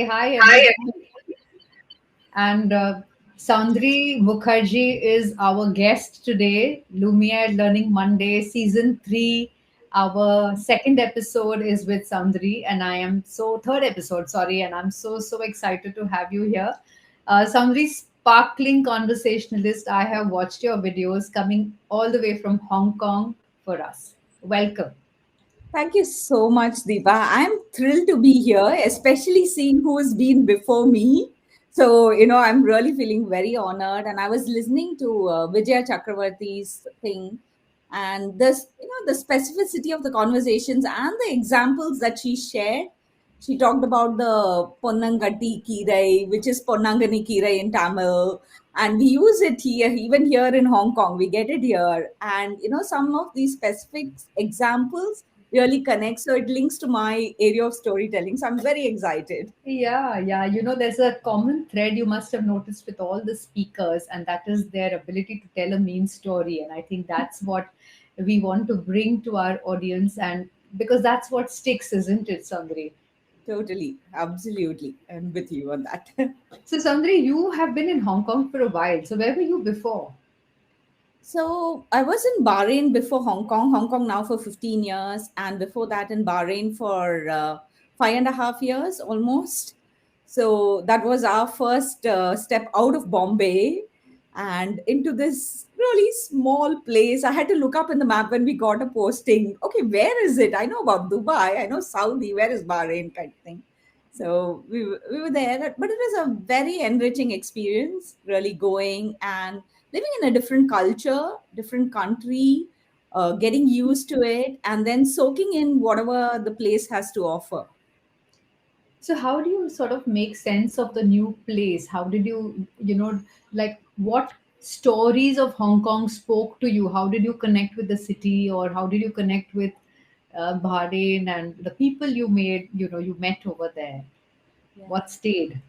hi everyone. And Sandri Mukherjee is our guest today. Lumiere Learning Monday, season 3. Our second episode is with Sandri, and third episode, sorry, and I'm so excited to have you here. Sandri, sparkling conversationalist. I have watched your videos coming all the way from Hong Kong for us. Welcome. Thank you so much, Deepa. I'm thrilled to be here, especially seeing who has been before me. So, I'm really feeling very honored. And I was listening to Vijaya Chakravarti's thing, and the specificity of the conversations and the examples that she shared. She talked about the Ponnangatti Kirai, which is Ponnangani Kirai in Tamil. And we use it here, even here in Hong Kong. We get it here. And, some of these specific examples really connect. So it links to my area of storytelling. So I'm very excited. Yeah, yeah. There's a common thread you must have noticed with all the speakers, and that is their ability to tell a mean story. And I think that's what we want to bring to our audience, and because that's what sticks, isn't it, Sandri? Totally. Absolutely. I'm with you on that. So, Sandri, you have been in Hong Kong for a while. So, where were you before? So I was in Bahrain before Hong Kong now for 15 years, and before that in Bahrain for 5.5 years almost. So that was our first step out of Bombay and into this really small place. I had to look up in the map when we got a posting. Okay, where is it? I know about Dubai, I know Saudi, where is Bahrain kind of thing. So we were there, but it was a very enriching experience, really going and living in a different culture, different country, getting used to it, and then soaking in whatever the place has to offer. So, how do you sort of make sense of the new place? How did like what stories of Hong Kong spoke to you? How did you connect with the city, or how did you connect with Bahrain and the people you met over there? Yeah. What stayed?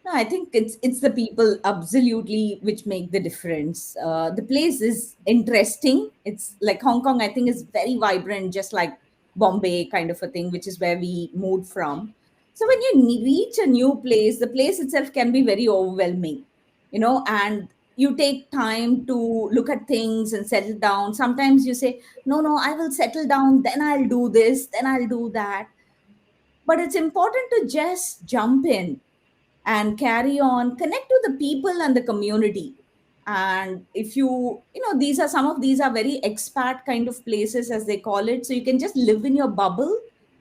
No, I think it's the people absolutely which make the difference. The place is interesting. It's like Hong Kong. I think is very vibrant, just like Bombay kind of a thing, which is where we moved from. So when you reach a new place, the place itself can be very overwhelming, and you take time to look at things and settle down. Sometimes you say, no, no, I will settle down, then I'll do this, then I'll do that. But it's important to just jump in and carry on, connect to the people and the community. And if these are some of these are very expat kind of places, as they call it, so you can just live in your bubble.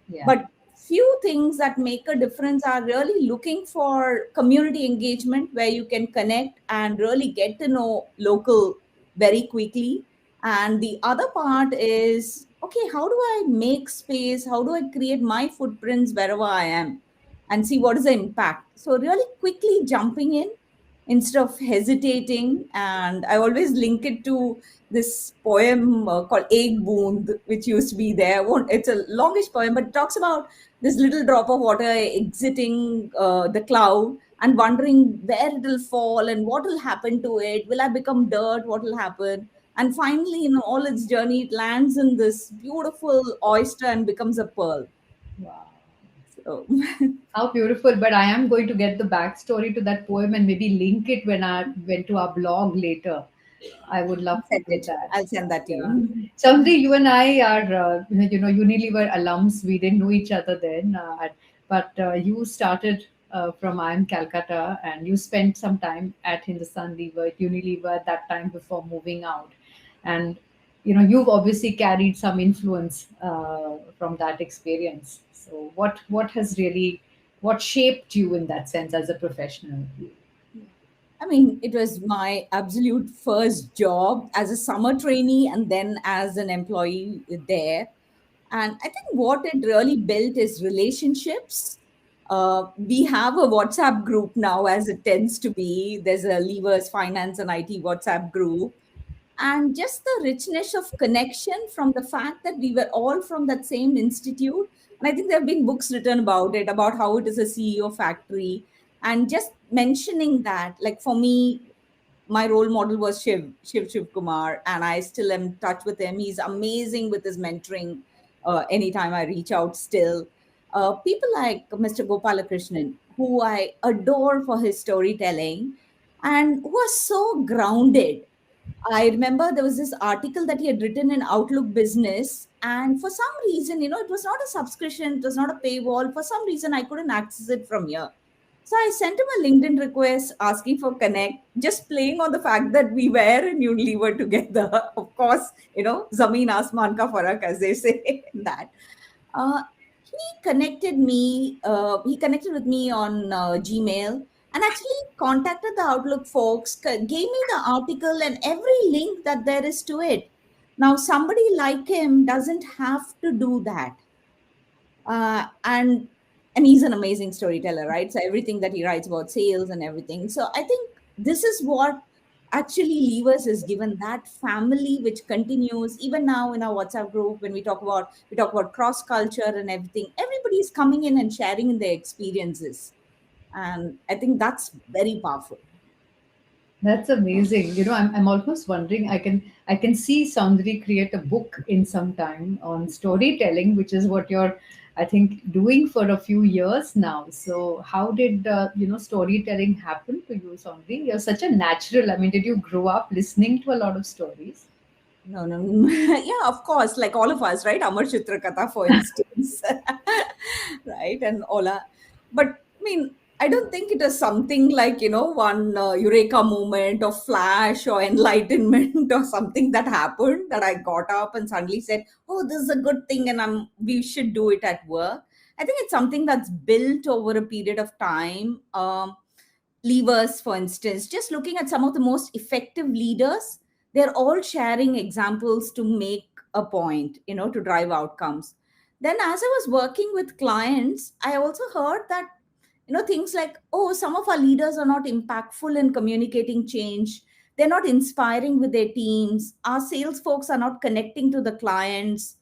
Yeah. But few things that make a difference are really looking for community engagement, where you can connect and really get to know local very quickly. And the other part is, okay, how do I make space, how do I create my footprints wherever I am, and see what is the impact. So really quickly jumping in instead of hesitating. And I always link it to this poem called Egg Boond, which used to be there. It's a longish poem, but it talks about this little drop of water exiting the cloud and wondering where it will fall and what will happen to it. Will I become dirt? What will happen? And finally, in all its journey, it lands in this beautiful oyster and becomes a pearl. Wow. So, How beautiful. But I am going to get the backstory to that poem and maybe link it when I went to our blog later. I would love to send do it. that. I'll send that to Yeah. you. Someday you and I are, Unilever alums. We didn't know each other then, but you started from IIM Calcutta, and you spent some time at Hindustan Lever, at Unilever at that time before moving out. And you've obviously carried some influence from that experience. So, what shaped you in that sense as a professional? I mean, it was my absolute first job as a summer trainee and then as an employee there. And I think what it really built is relationships. We have a WhatsApp group now, as it tends to be. There's a Levers Finance and IT WhatsApp group. And just the richness of connection from the fact that we were all from that same institute. And I think there have been books written about it, about how it is a CEO factory. And just mentioning that, like for me, my role model was Shiv Kumar, and I still am in touch with him. He's amazing with his mentoring. Anytime I reach out, still people like Mr. Gopalakrishnan, who I adore for his storytelling and who was so grounded. I remember there was this article that he had written in Outlook Business, and for some reason, it was not a subscription, it was not a paywall. For some reason, I couldn't access it from here. So I sent him a LinkedIn request asking for connect, just playing on the fact that we were and we were together. Of course, Zameen Asman ka farak, as they say in that. He connected with me on Gmail and actually contacted the Outlook folks, gave me the article and every link that there is to it. Now, somebody like him doesn't have to do that. And he's an amazing storyteller, right? So everything that he writes about sales and everything. So I think this is what actually Levers is given, that family which continues even now in our WhatsApp group. When we talk about cross culture and everything, everybody's coming in and sharing in their experiences, and I think that's very powerful. That's amazing. I'm almost wondering. I can see Soundri create a book in some time on storytelling, which is what you're, I think, doing for a few years now. So how did storytelling happen to you, Soundri? You're such a natural. I mean, did you grow up listening to a lot of stories? No, no, no. Yeah, of course, like all of us, right? Amar Chitrakatha, for instance, right? And Ola. But I mean, I don't think it is something like, one eureka moment or flash or enlightenment or something that happened that I got up and suddenly said, oh, this is a good thing and we should do it at work. I think it's something that's built over a period of time. Levers, for instance, just looking at some of the most effective leaders, they're all sharing examples to make a point, to drive outcomes. Then, as I was working with clients, I also heard that, things like, oh, some of our leaders are not impactful in communicating change. They're not inspiring with their teams. Our sales folks are not connecting to the clients.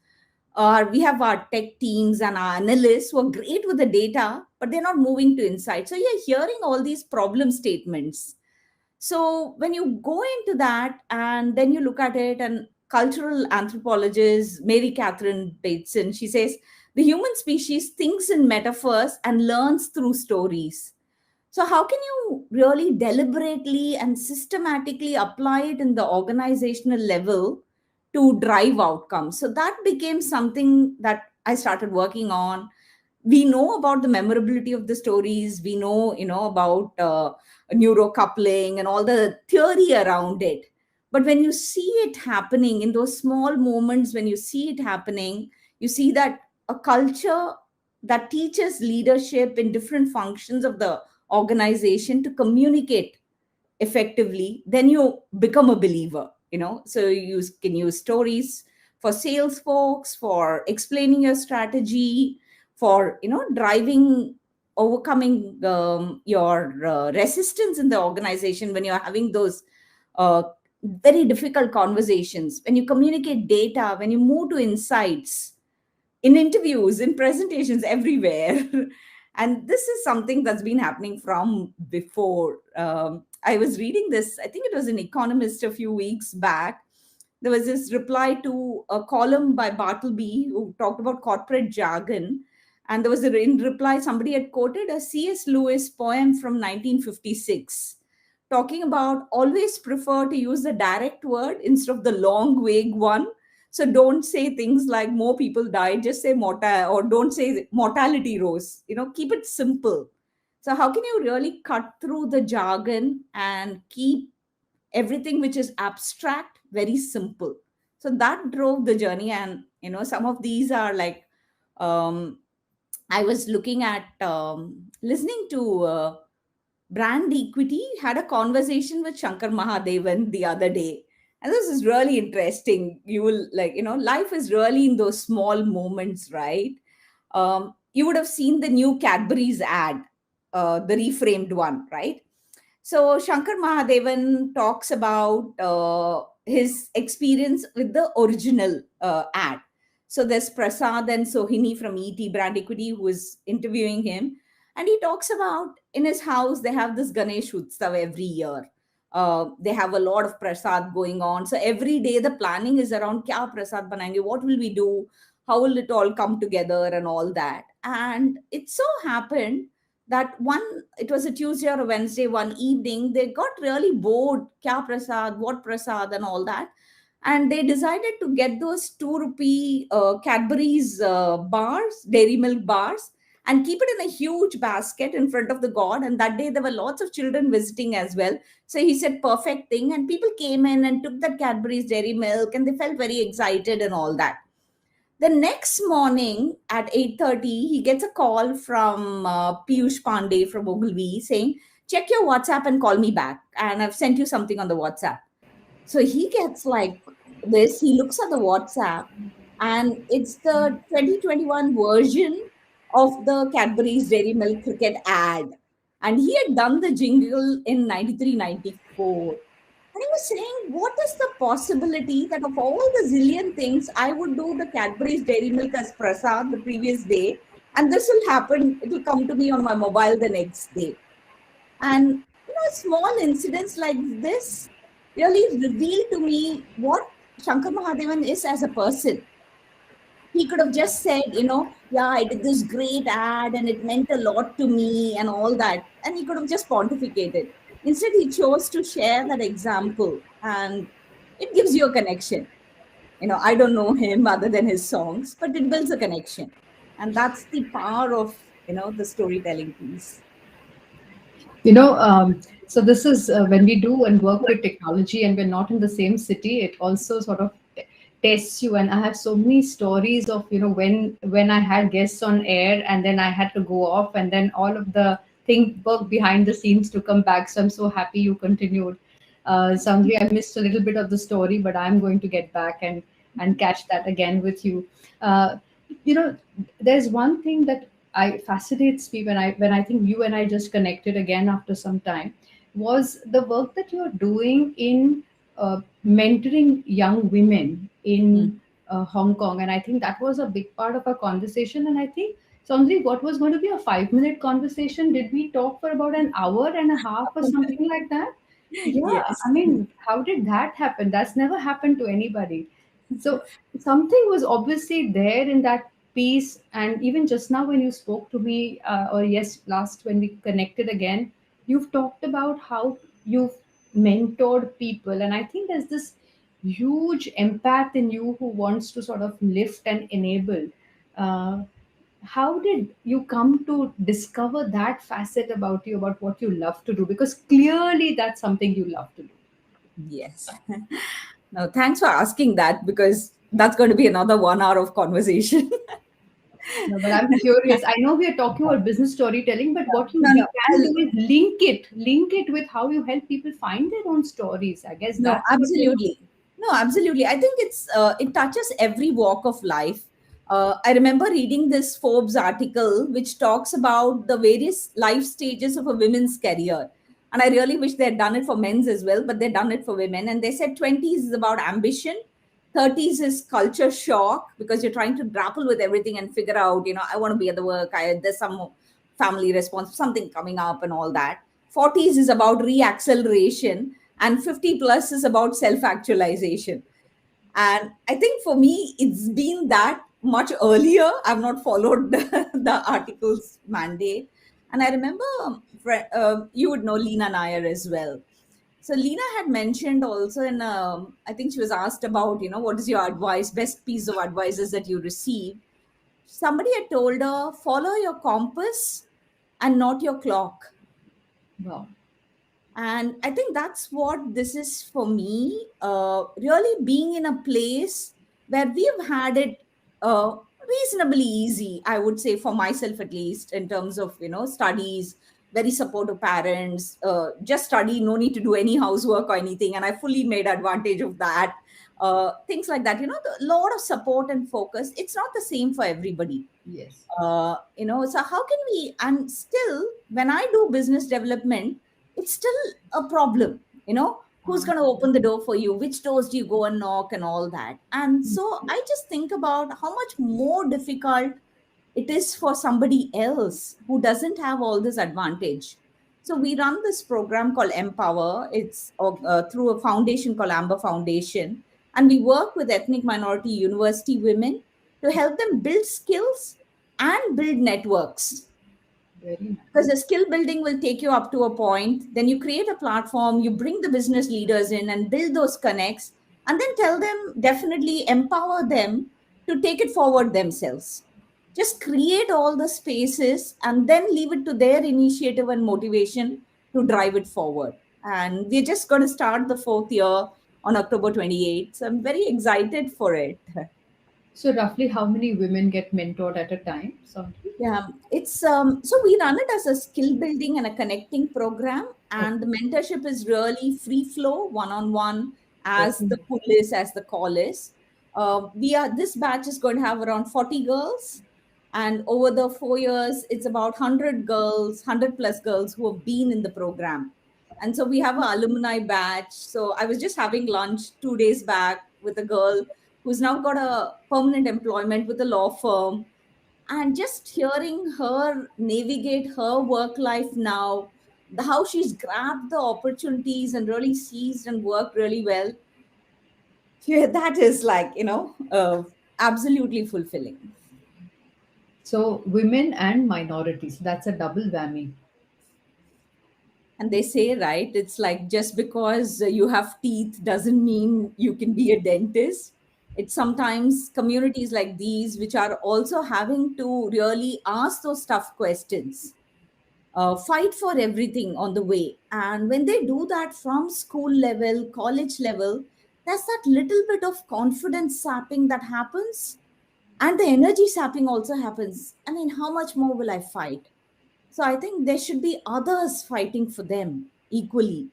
We have our tech teams and our analysts who are great with the data, but they're not moving to insight. So you're hearing all these problem statements. So when you go into that and then you look at it, and cultural anthropologist Mary Catherine Bateson, she says the human species thinks in metaphors and learns through stories. So how can you really deliberately and systematically apply it in the organizational level to drive outcomes? So that became something that I started working on. We know about the memorability of the stories. We know, about neurocoupling and all the theory around it. But when you see it happening in those small moments, when you see it happening, you see that a culture that teaches leadership in different functions of the organization to communicate effectively, then you become a believer. So you can use stories for sales folks, for explaining your strategy, for driving, overcoming your resistance in the organization when you're having those uh, very difficult conversations, when you communicate data, when you move to insights, in interviews, in presentations, everywhere. And this is something that's been happening from before. I was reading this, I think it was an Economist a few weeks back. There was this reply to a column by Bartleby who talked about corporate jargon. And there was in reply, somebody had quoted a C.S. Lewis poem from 1956, talking about always prefer to use the direct word instead of the long, vague one. So don't say things like more people died, just say or don't say mortality rose. Keep it simple. So how can you really cut through the jargon and keep everything which is abstract very simple? So that drove the journey. And some of these are like, um, I was looking at listening to Brand Equity had a conversation with Shankar Mahadevan the other day. And this is really interesting. You will like, life is really in those small moments, right? You would have seen the new Cadbury's ad, the reframed one, right? So Shankar Mahadevan talks about his experience with the original ad. So there's Prasad and Sohini from ET Brand Equity who is interviewing him, and he talks about in his house they have this Ganesh Utsav every year. They have a lot of prasad going on. So every day the planning is around kya prasad banayenge, what will we do, how will it all come together, and all that. And it so happened that one, it was a Tuesday or a Wednesday, one evening they got really bored, kya prasad, what prasad, and all that. And they decided to get those 2 rupee Cadbury's bars, dairy milk bars, and keep it in a huge basket in front of the god. And that day there were lots of children visiting as well, so he said perfect thing, and people came in and took that Cadbury's dairy milk, and they felt very excited and all that. The next morning at 8:30, he gets a call from Piyush Pandey from Ogilvy saying, check your WhatsApp and call me back. And I've sent you something on the WhatsApp. So he gets like this. He looks at the WhatsApp, and it's the 2021 version of the Cadbury's Dairy Milk cricket ad. And he had done the jingle in 93, 94. And he was saying, what is the possibility that of all the zillion things, I would do the Cadbury's Dairy Milk as prasad the previous day, and this will happen, it will come to me on my mobile the next day. And small incidents like this really reveal to me what Shankar Mahadevan is as a person. He could have just said, yeah, I did this great ad and it meant a lot to me and all that. And he could have just pontificated. Instead, he chose to share that example, and it gives you a connection. I don't know him other than his songs, but it builds a connection. And that's the power of, the storytelling piece. So this is when we do and work with technology and we're not in the same city, it also sort of tests you. And I have so many stories of, when I had guests on air and then I had to go off, and then all of the thing work behind the scenes to come back. So I'm so happy you continued. Soundly, I missed a little bit of the story, but I'm going to get back and catch that again with you. Uh, there's one thing that I fascinates me when I think you and I just connected again after some time, was the work that you're doing in mentoring young women Mm. in Hong Kong. And I think that was a big part of our conversation. And I think, Sondri, what was going to be a 5 minute conversation, did we talk for about an hour and a half or something like that? Yeah, Yes. I mean, how did that happen? That's never happened to anybody. So something was obviously there in that piece. And even just now, when you spoke to me, or yes, last when we connected again, you've talked about how you've mentored people. And I think there's this huge empath in you who wants to sort of lift and enable. Uh, how did you come to discover that facet about you, about what you love to do? Because clearly that's something you love to do. Yes. No, thanks for asking that, because that's going to be another 1 hour of conversation. No, but I'm curious. I know we are talking about business storytelling, but what No, we no, can do is link it with how you help people find their own stories. I guess no, that's what we're. absolutely. No, absolutely. I think it touches every walk of life. I remember reading this Forbes article which talks about the various life stages of a women's career. And I really wish they had done it for men's as well, but they've done it for women. And they said 20s is about ambition, 30s is culture shock because you're trying to grapple with everything and figure out, I want to be at the work, there's some family response, something coming up and all that. 40s is about reacceleration, and 50 plus is about self actualization. And I think for me, it's been that much earlier. I've not followed the article's mandate. And I remember you would know Lena Nair as well. So Lena had mentioned also I think she was asked about, what is your advice, best piece of advices that you received. Somebody had told her, follow your compass and not your clock. Wow. And I think that's what this is for me. Really being in a place where we've had it reasonably easy, I would say, for myself at least, in terms of, studies, very supportive parents, just study, no need to do any housework or anything. And I fully made advantage of that. Things like that, a lot of support and focus. It's not the same for everybody. Yes. So how can we, and still when I do business development, it's still a problem, who's going to open the door for you, which doors do you go and knock and all that. And so I just think about how much more difficult it is for somebody else who doesn't have all this advantage. So we run this program called Empower. It's through a foundation called Amber Foundation, and we work with ethnic minority university women to help them build skills and build networks. Very Because nice. the skill building will take you up to a point, then you create a platform, you bring the business leaders in and build those connects, and then tell them, definitely empower them to take it forward themselves. Just create all the spaces and then leave it to their initiative and motivation to drive it forward. And we're just going to start the fourth year on October 28th, so I'm very excited for it. So roughly how many women get mentored at a time, Sondri? Yeah, it's so we run it as a skill building and a connecting program, and the Okay. mentorship is really free flow, one on one, as Okay. the pull is, as the call is. We are This batch is going to have around 40 girls, and over the 4 years, it's about 100 girls, 100 plus girls who have been in the program, and so we have an alumni batch. So I was just having lunch 2 days back with a girl who's now got a permanent employment with a law firm, and just hearing her navigate her work life now, how she's grabbed the opportunities and really seized and worked really well, yeah, that is like, absolutely fulfilling. So women and minorities, that's a double whammy. And they say, right, it's like just because you have teeth doesn't mean you can be a dentist. It's sometimes communities like these which are also having to really ask those tough questions, fight for everything on the way. And when they do that from school level, college level, there's that little bit of confidence sapping that happens. And the energy sapping also happens. I mean, how much more will I fight? So I think there should be others fighting for them equally,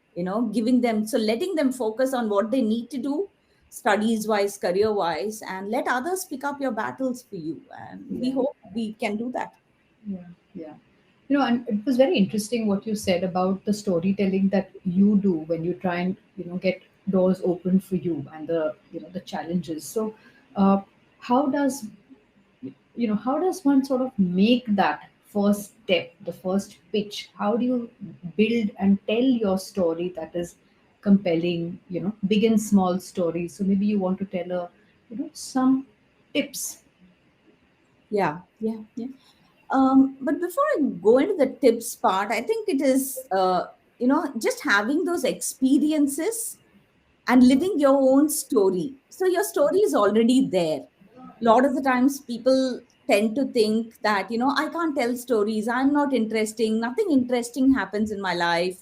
giving them, so letting them focus on what they need to do, studies wise, career wise, and let others pick up your battles for you. And we Yeah. hope we can do that. Yeah, yeah. And it was very interesting what you said about the storytelling that you do when you try and get doors open for you and the challenges. So, uh, how does how does one sort of make that first step, the first pitch? How do you build and tell your story that is compelling? Big and small stories. So maybe you want to tell some tips. Yeah, yeah, yeah. But before I go into the tips part, I think it is, just having those experiences and living your own story. So your story is already there. A lot of the times people tend to think that, I can't tell stories, I'm not interesting, nothing interesting happens in my life.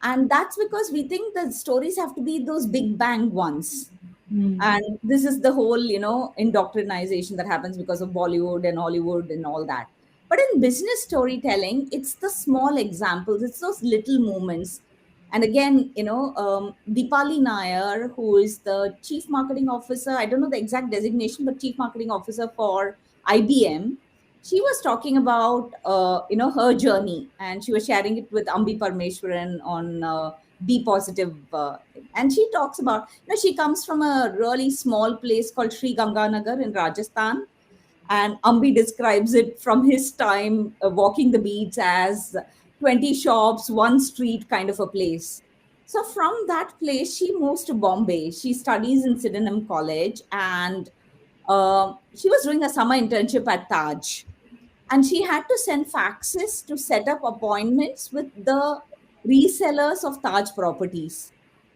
And that's because we think that stories have to be those big bang ones, Hmm. and this is the whole indoctrination that happens because of Bollywood and Hollywood and all that. But in business storytelling, it's the small examples, it's those little moments. And again, Deepali Nair, who is the chief marketing officer, I don't know the exact designation, but chief marketing officer for IBM, she was talking about her journey, and she was sharing it with Ambi Parmeshwaran on Be Positive. And she talks about, she comes from a really small place called Sri Ganganagar in Rajasthan. And Ambi describes it from his time walking the beats as 20 shops, one street kind of a place. So from that place, she moves to Bombay. She studies in Sydenham College, and she was doing a summer internship at Taj, and she had to send faxes to set up appointments with the resellers of Taj properties.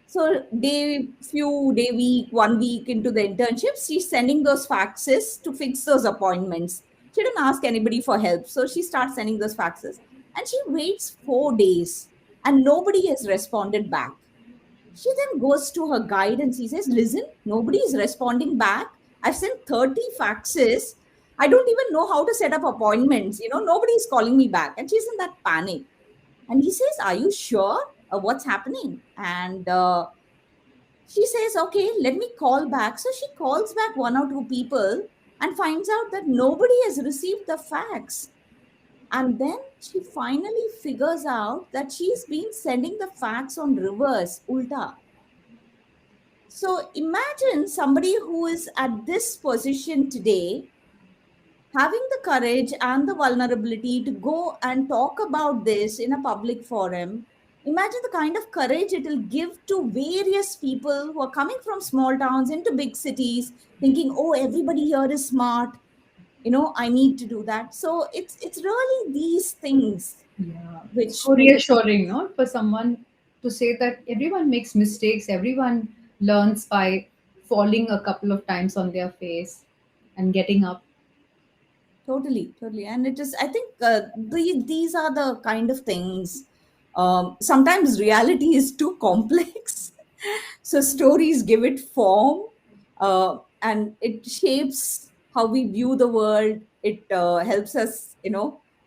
So day week, 1 week into the internship, she's sending those faxes to fix those appointments. She didn't ask anybody for help, so she starts sending those faxes, and she waits 4 days, and nobody has responded back. She then goes to her guide and she says, "Listen, nobody is responding back. I've sent 30 faxes. I don't even know how to set up appointments. Nobody is calling me back." And she's in that panic. And he says, "Are you sure what's happening?" And she says, "Okay, let me call back." So she calls back one or two people and finds out that nobody has received the fax. And then she finally figures out that she's been sending the fax on reverse, ulta. So imagine somebody who is at this position today having the courage and the vulnerability to go and talk about this in a public forum. Imagine the kind of courage it will give to various people who are coming from small towns into big cities, thinking, oh, everybody here is smart. I need to do that. So it's really these things Yeah, it's which so make. reassuring, no, for someone to say that everyone makes mistakes, everyone learns by falling a couple of times on their face and getting up. Totally, totally. And it is, I think these are the kind of things. Sometimes reality is too complex. So stories give it form, and it shapes how we view the world. It helps us,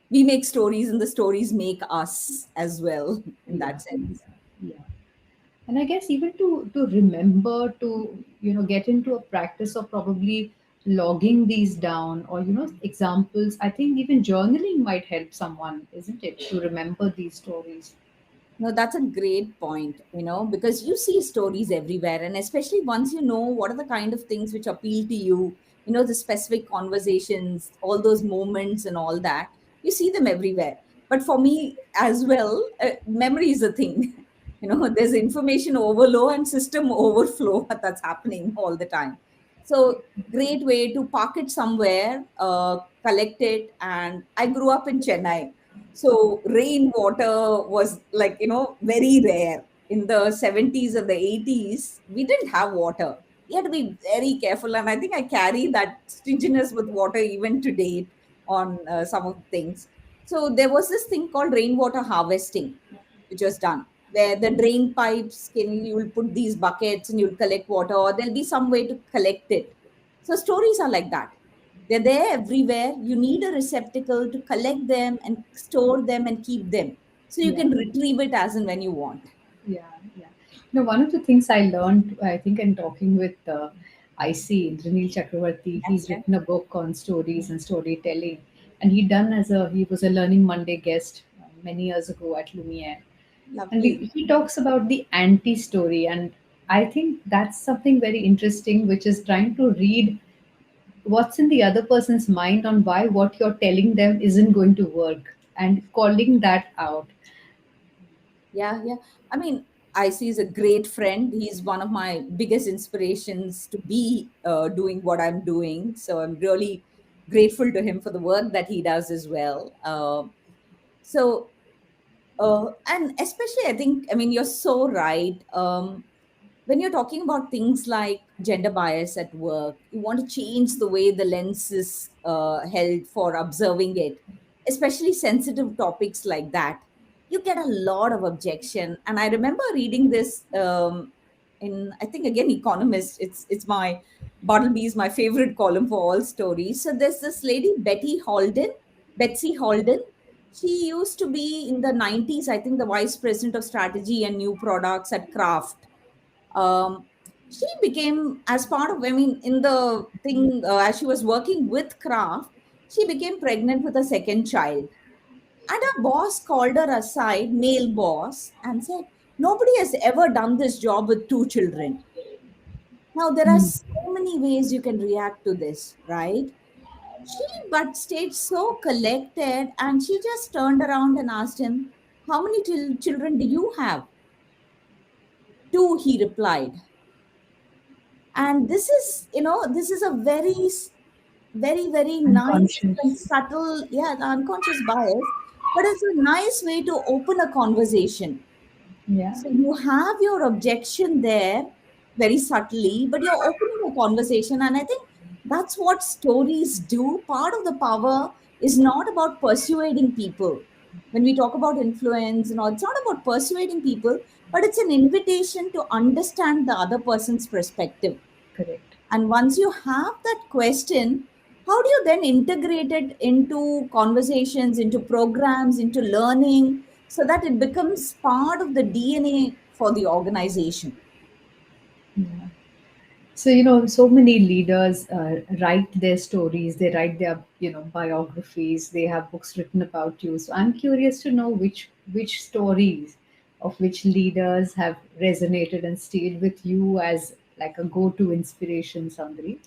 we make stories and the stories make us as well in Yeah, that sense. yeah. And I guess even to remember to get into a practice of probably logging these down or examples. I think even journaling might help someone, isn't it, to remember these stories. No, that's a great point, because you see stories everywhere. And especially once you know what are the kind of things which appeal to you, the specific conversations, all those moments and all that, you see them everywhere. But for me as well, memory is a thing. There's information overload and system overflow that's happening all the time. So, great way to park it somewhere, collect it. And I grew up in Chennai, so rainwater was like, very rare. In the 70s or the 80s, we didn't have water. We had to be very careful. And I think I carry that stinginess with water even to date on some of the things. So there was this thing called rainwater harvesting, which was done, where the drain pipes you will put these buckets and you'll collect water, or there'll be some way to collect it. So stories are like that. They're there everywhere. You need a receptacle to collect them and store them and keep them. So you Yeah. can retrieve it as and when you want. Yeah, yeah. One of the things I learned, I think, in talking with IC, Dranil Chakravarti, Yes, he's yes. written a book on stories and storytelling. And he was a Learning Monday guest many years ago at Lumiere. And Lovely. he talks about the anti story. And I think that's something very interesting, which is trying to read what's in the other person's mind on why what you're telling them isn't going to work and calling that out. Yeah, yeah. I mean, IC is a great friend. He's one of my biggest inspirations to be doing what I'm doing. So I'm really grateful to him for the work that he does as well. So and especially, I think, I mean, you're so right. When you're talking about things like gender bias at work, you want to change the way the lens is held for observing it, especially sensitive topics like that. You get a lot of objection. And I remember reading this in, I think, again, Economist. It's my Bartleby is my favorite column for all stories. So there's this lady, Betsy Holden. She used to be in the 90s, I think, the vice president of strategy and new products at Kraft. um, she became, as part of, I mean, in the thing, as she was working with Kraft, she became pregnant with a second child. And her boss called her aside, male boss, and said, "Nobody has ever done this job with two children." Now, there are Mm. so many ways you can react to this, right? She but stayed so collected, and she just turned around and asked him, "How many children do you have?" "Two," he replied. And this is a very nice and Unconscious. subtle, yeah, the unconscious bias, but it's a nice way to open a conversation. Yeah. So you have your objection there very subtly, but you're opening a conversation. And I think that's what stories do. Part of the power is not about persuading people. When we talk about influence and all, it's not about persuading people, but it's an invitation to understand the other person's perspective. Correct. And once you have that question, how do you then integrate it into conversations, into programs, into learning, so that it becomes part of the DNA for the organization? Yeah. So, so many leaders write their stories, they write their, biographies, they have books written about you. So I'm curious to know which stories of which leaders have resonated and stayed with you as like a go-to inspiration, Sandri.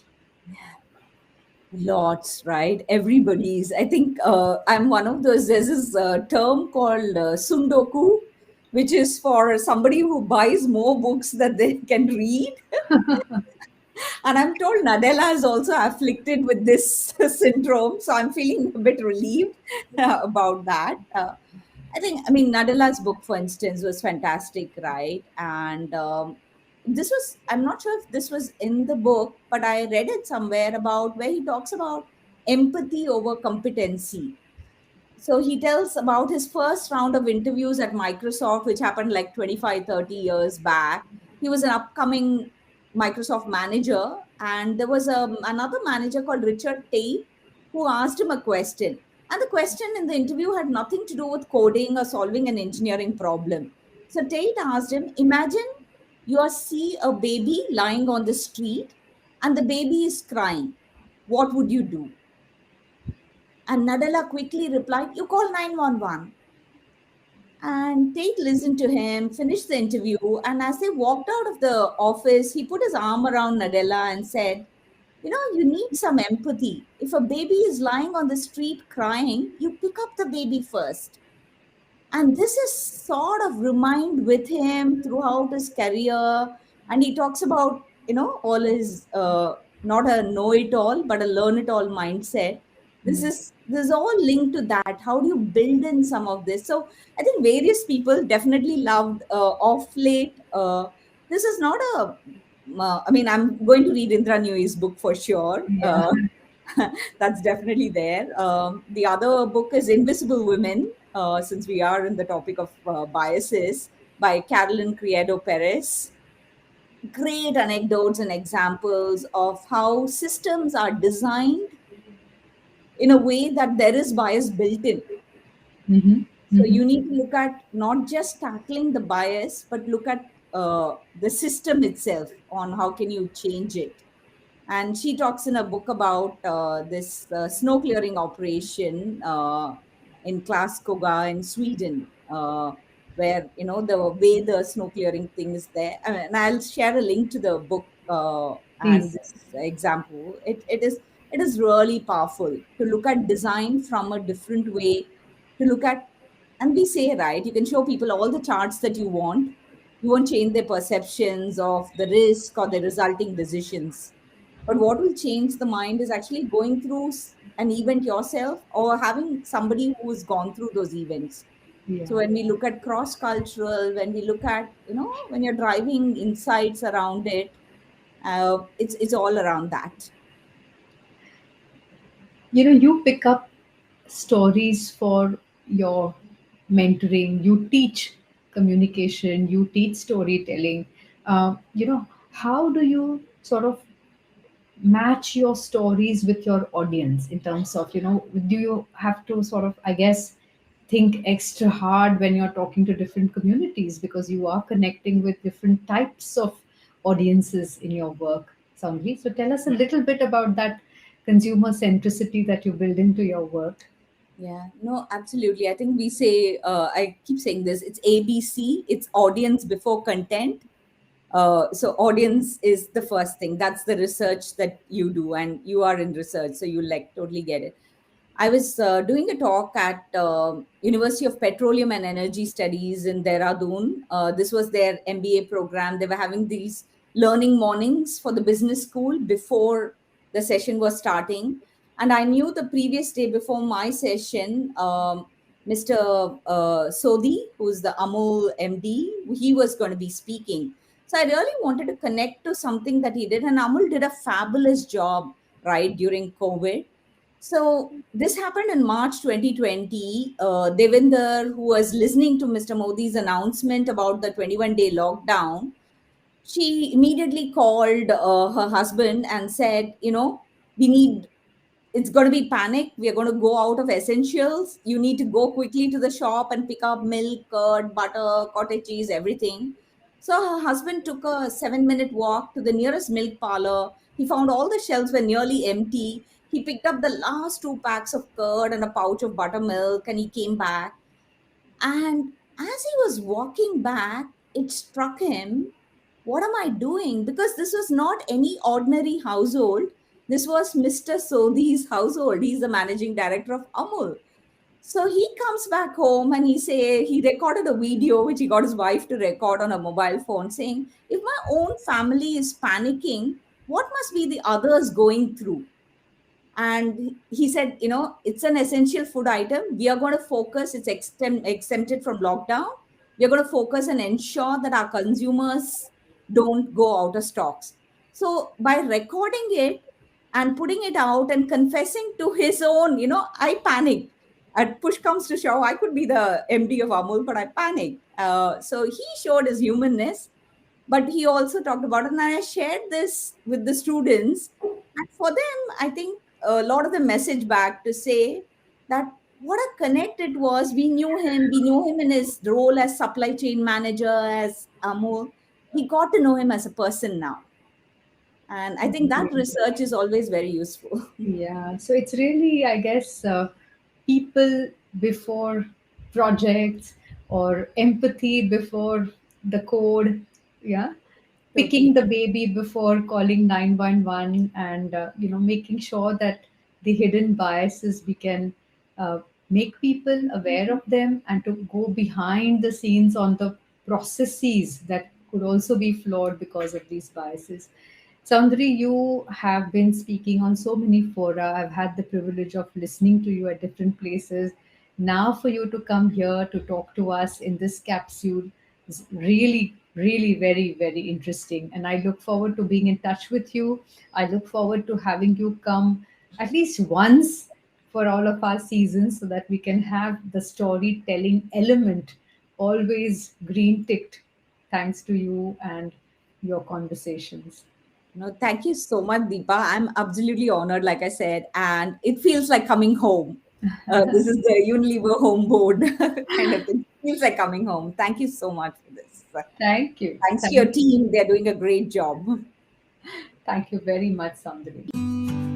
Lots, right? Everybody's. I think I'm one of those. There's this term called sundoku, which is for somebody who buys more books that they can read. And I'm told Nadella is also afflicted with this syndrome. So I'm feeling a bit relieved about that. I mean, Nadella's book, for instance, was fantastic, right? And I'm not sure if this was in the book, but I read it somewhere about where he talks about empathy over competency. So he tells about his first round of interviews at Microsoft, which happened like 25, 30 years back. He was an upcoming Microsoft manager, and there was another manager called Richard Tate who asked him a question. And the question in the interview had nothing to do with coding or solving an engineering problem. So Tate asked him, imagine see a baby lying on the street and the baby is crying. What would you do? And Nadella quickly replied, you call 911. And Tate listened to him, finished the interview, and as they walked out of the office, he put his arm around Nadella and said, you know, you need some empathy. If a baby is lying on the street crying, you pick up the baby first. And this is sort of remained with him throughout his career. And he talks about, you know, all his not a know-it-all, but a learn-it-all mindset. This is all linked to that. How do you build in some of this? So I think various people definitely loved off late. This is not a I mean, I'm going to read Indra Nooyi's book for sure. Yeah. That's definitely there. The other book is Invisible Women, since we are in the topic of biases, by Carolyn Criado Perez. Great anecdotes and examples of how systems are designed in a way that there is bias built in. Mm-hmm. So Mm-hmm. you need to look at not just tackling the bias, but look at the system itself on how can you change it. And she talks in a book about this snow clearing operation in Klaskoga in Sweden, where you know the way the snow clearing thing is there. I mean, and I'll share a link to the book and Please. this example. It is really powerful to look at design from a different way. To look at, and we say, right, you can show people all the charts that you want. You won't change their perceptions of the risk or the resulting decisions, but what will change the mind is actually going through an event yourself or having somebody who's gone through those events. Yeah. So when we look at cross cultural, when we look at, you know, when you're driving insights around it, it's all around that. You know, you pick up stories for your mentoring, you teach communication, you teach storytelling. You know, how do you sort of match your stories with your audience in terms of, you know, do you have to sort of, I guess, think extra hard when you're talking to different communities because you are connecting with different types of audiences in your work, Sandri? So tell us a little bit about that consumer centricity that you build into your work. Yeah, no, absolutely. I think we say, I keep saying this, it's ABC, it's audience before content. So audience is the first thing. That's the research that you do, and you are in research, so you like totally get it. I was doing a talk at University of Petroleum and Energy Studies in Dehradun. This was their MBA program. They were having these learning mornings for the business school before the session was starting. And I knew the previous day before my session, Mr. Sodhi, who's the Amul MD, he was going to be speaking. So I really wanted to connect to something that he did. And Amul did a fabulous job, right, during COVID. So this happened in March 2020. Devinder, who was listening to Mr. Modi's announcement about the 21-day lockdown, she immediately called her husband and said, you know, we need, it's going to be panic. We are going to go out of essentials. You need to go quickly to the shop and pick up milk, curd, butter, cottage cheese, everything. So her husband took a 7-minute walk to the nearest milk parlor. He found all the shelves were nearly empty. He picked up the last 2 packs of curd and a pouch of buttermilk, and he came back. And as he was walking back, it struck him, what am I doing? Because this was not any ordinary household. This was Mr. Sodhi's household. He's the managing director of Amul. So he comes back home and he recorded a video which he got his wife to record on a mobile phone saying, if my own family is panicking, what must be the others going through? And he said, it's an essential food item. We are going to focus, it's exempted from lockdown. We are going to focus and ensure that our consumers don't go out of stocks. So by recording it and putting it out and confessing to his own, I panicked. At push comes to shove, I could be the MD of Amul, but I panicked. So he showed his humanness, but he also talked about it. And I shared this with the students. And for them, I think a lot of the message back to say that what a connect it was. We knew him in his role as supply chain manager, as Amul. We got to know him as a person now. And I think that research is always very useful. Yeah, so it's really, I guess, people before projects, or empathy before the code. Yeah, Totally. picking the baby before calling 911, and making sure that the hidden biases, we can uh, make people aware of them, and to go behind the scenes on the processes that could also be flawed because of these biases. Saundari, you have been speaking on so many fora. I've had the privilege of listening to you at different places. Now, for you to come here to talk to us in this capsule is really, really very, very interesting. And I look forward to being in touch with you. I look forward to having you come at least once for all of our seasons, so that we can have the storytelling element always green ticked, thanks to you and your conversations. No, thank you so much, Deepa. I'm absolutely honored, like I said, and it feels like coming home. This is the Unilever home board kind of thing. Feels like coming home. Thank you so much for this. Thank you. Thanks to your Thank you. team. They're doing a great job. Thank you very much, Sandri.